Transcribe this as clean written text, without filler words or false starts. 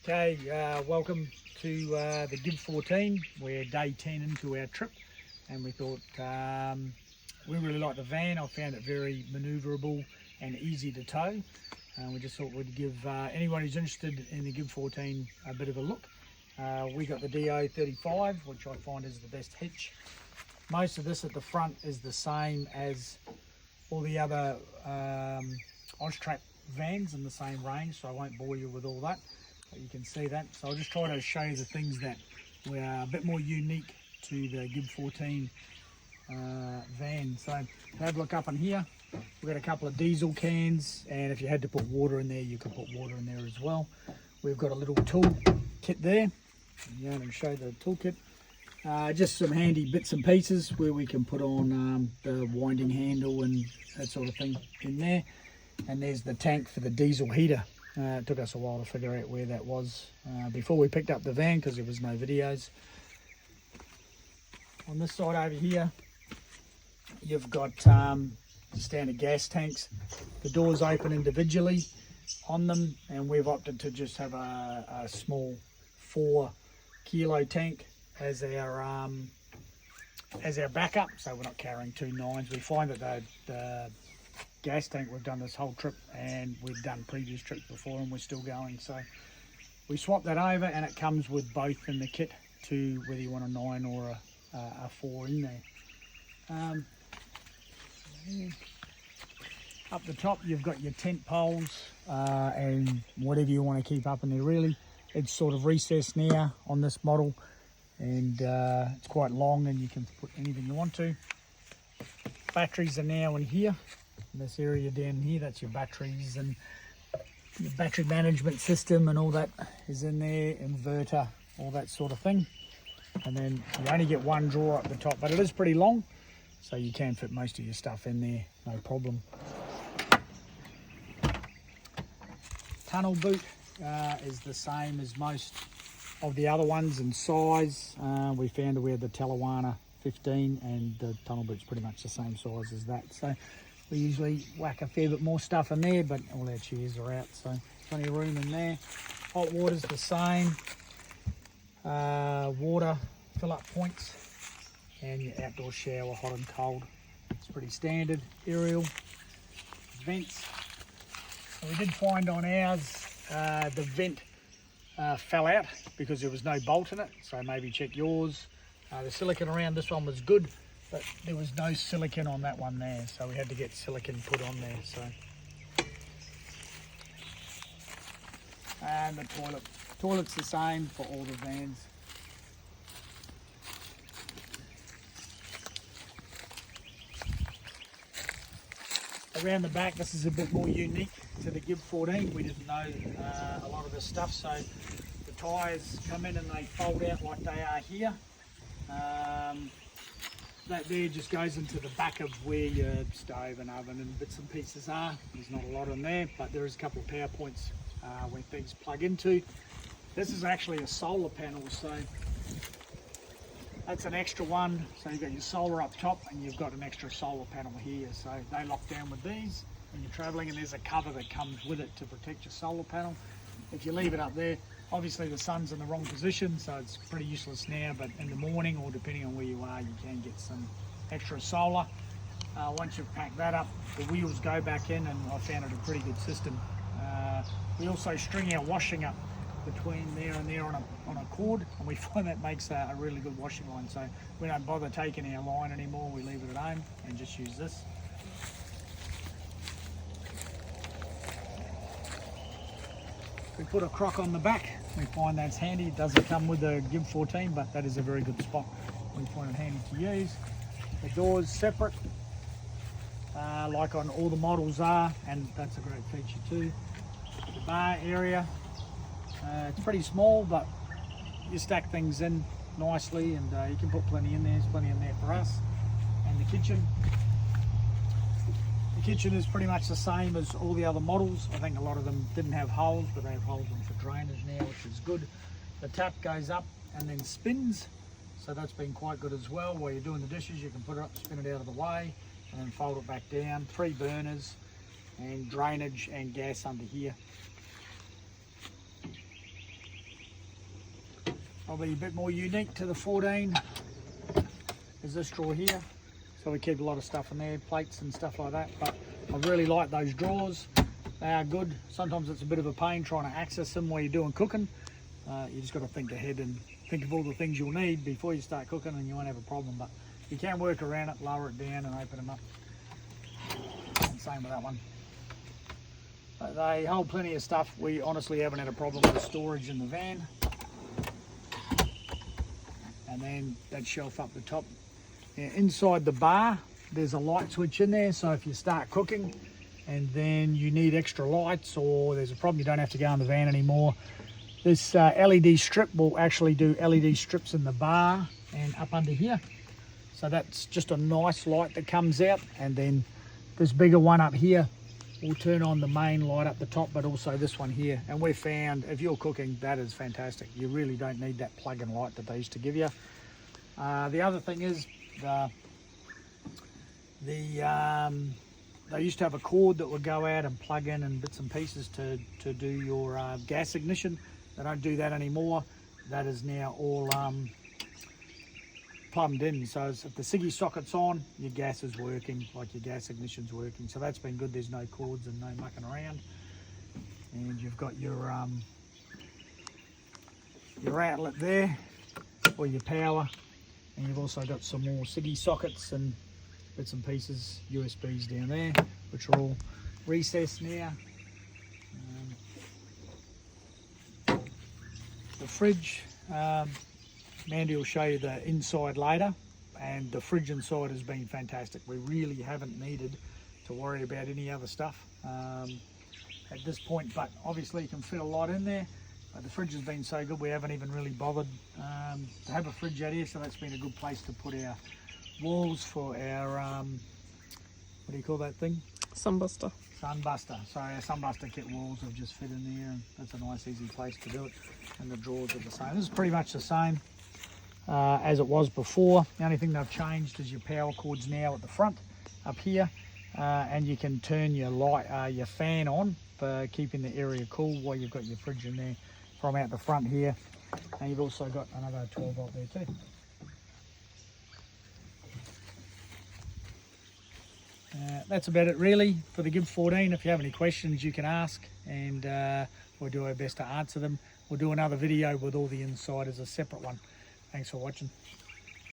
Okay, welcome to the Gibb 14. We're day 10 into our trip, and we thought we really like the van. I found it very manoeuvrable and easy to tow. We just thought we'd give anyone who's interested in the Gibb 14 a bit of a look. We got the DO35, which I find is the best hitch. Most of this at the front is the same as all the other Austrac vans in the same range, so I won't bore you with all that. But you can see that. So I'll just try to show you the things that were a bit more unique to the Gibb 14 van. So have a look up in here. We've got a couple of diesel cans, and if you had to put water in there, you could put water in there as well. We've got a little tool kit there. Yeah, and show the toolkit. Just some handy bits and pieces where we can put on the winding handle and that sort of thing in there. And there's the tank for the diesel heater. It took us a while to figure out where that was before we picked up the van because there was no videos. On this side over here, you've got standard gas tanks. The doors open individually on them, and we've opted to just have a small 4 kilo tank as our backup, so we're not carrying 2 9s. We find that the gas tank, we've done this whole trip and we've done previous trips before and we're still going, so we swap that over, and it comes with both in the kit to whether you want a 9 or a 4 in there. Up the top you've got your tent poles and whatever you want to keep up in there really. It's sort of recessed now on this model, and it's quite long and you can put anything you want to. Batteries are now in here. In this area down here, that's your batteries and your battery management system and all that is in there, inverter, all that sort of thing. And then you only get one drawer up the top, but it is pretty long, so you can fit most of your stuff in there, no problem. Tunnel boot is the same as most of the other ones in size. We found we had the Talawana 15 and the tunnel boot's pretty much the same size as that. So we usually whack a fair bit more stuff in there, but all our chairs are out, so plenty of room in there. Hot water's the same. Water fill-up points and your outdoor shower, hot and cold. It's pretty standard. Aerial vents. So we did find on ours the vent fell out because there was no bolt in it, so maybe check yours. The silicone around this one was good, but there was no silicone on that one there, so we had to get silicone put on there. So, and the toilet's the same for all the vans. Around the back, this is a bit more unique to the Gibb 14. We didn't know a lot of this stuff, so the tyres come in and they fold out like they are here. That there just goes into the back of where your stove and oven and bits and pieces are. There's not a lot in there, but there is a couple of power points where things plug into. This is actually a solar panel, so that's an extra one. So you've got your solar up top and you've got an extra solar panel here. So they lock down with these when you're traveling, and there's a cover that comes with it to protect your solar panel. If you leave it up there, obviously the sun's in the wrong position, so it's pretty useless now, but in the morning, or depending on where you are, you can get some extra solar. Once you've packed that up, the wheels go back in, and I found it a pretty good system. We also string our washing up between there and there on a cord, and we find that makes a really good washing line, so we don't bother taking our line anymore. We leave it at home and just use this. We put a crock on the back. We find that's handy. It doesn't come with the Gibb 14, but that is a very good spot. We find it handy to use. The doors separate, like on all the models are, and that's a great feature too. The bar area, it's pretty small, but you stack things in nicely, and you can put plenty in there. There's plenty in there for us. And the kitchen. The kitchen is pretty much the same as all the other models. I think a lot of them didn't have holes, but they have holes in for drainage now, which is good. The tap goes up and then spins, so that's been quite good as well. While you're doing the dishes, you can put it up, spin it out of the way, and then fold it back down. 3 burners and drainage and gas under here. Probably a bit more unique to the 14 is this drawer here. So we keep a lot of stuff in there, plates and stuff like that. But I really like those drawers. They are good. Sometimes it's a bit of a pain trying to access them while you're doing cooking. You just got to think ahead and think of all the things you'll need before you start cooking, and you won't have a problem. But you can work around it, lower it down and open them up. And same with that one. But they hold plenty of stuff. We honestly haven't had a problem with storage in the van. And then that shelf up the top. Now, inside the bar, there's a light switch in there, so if you start cooking and then you need extra lights, or there's a problem, you don't have to go in the van anymore. This LED strip will actually do LED strips in the bar and up under here. So that's just a nice light that comes out, and then this bigger one up here will turn on the main light up the top, but also this one here. And we found if you're cooking, that is fantastic. You really don't need that plug-in light that they used to give you. The other thing is they used to have a cord that would go out and plug in and bits and pieces to do your gas ignition. They don't do that anymore. That is now all plumbed in. So if the ciggy socket's on, your gas is working, like your gas ignition's working. So that's been good. There's no cords and no mucking around. And you've got your outlet there for your power. And you've also got some more ciggy sockets and bits and pieces, USBs down there, which are all recessed now. The fridge, Mandy will show you the inside later, and the fridge inside has been fantastic. We really haven't needed to worry about any other stuff at this point, but obviously you can fit a lot in there. But the fridge has been so good we haven't even really bothered to have a fridge out here, so that's been a good place to put our walls for our, what do you call that thing? Sunbuster. Sunbuster. So our Sunbuster kit walls have just fit in there, and that's a nice easy place to do it. And the drawers are the same. This is pretty much the same as it was before. The only thing they've changed is your power cords now at the front up here, and you can turn your light, your fan on for keeping the area cool while you've got your fridge in there from out the front here. And you've also got another 12 volt there too. That's about it really for the Gibb 14. If you have any questions you can ask, and we'll do our best to answer them. We'll do another video with all the inside as a separate one. Thanks for watching.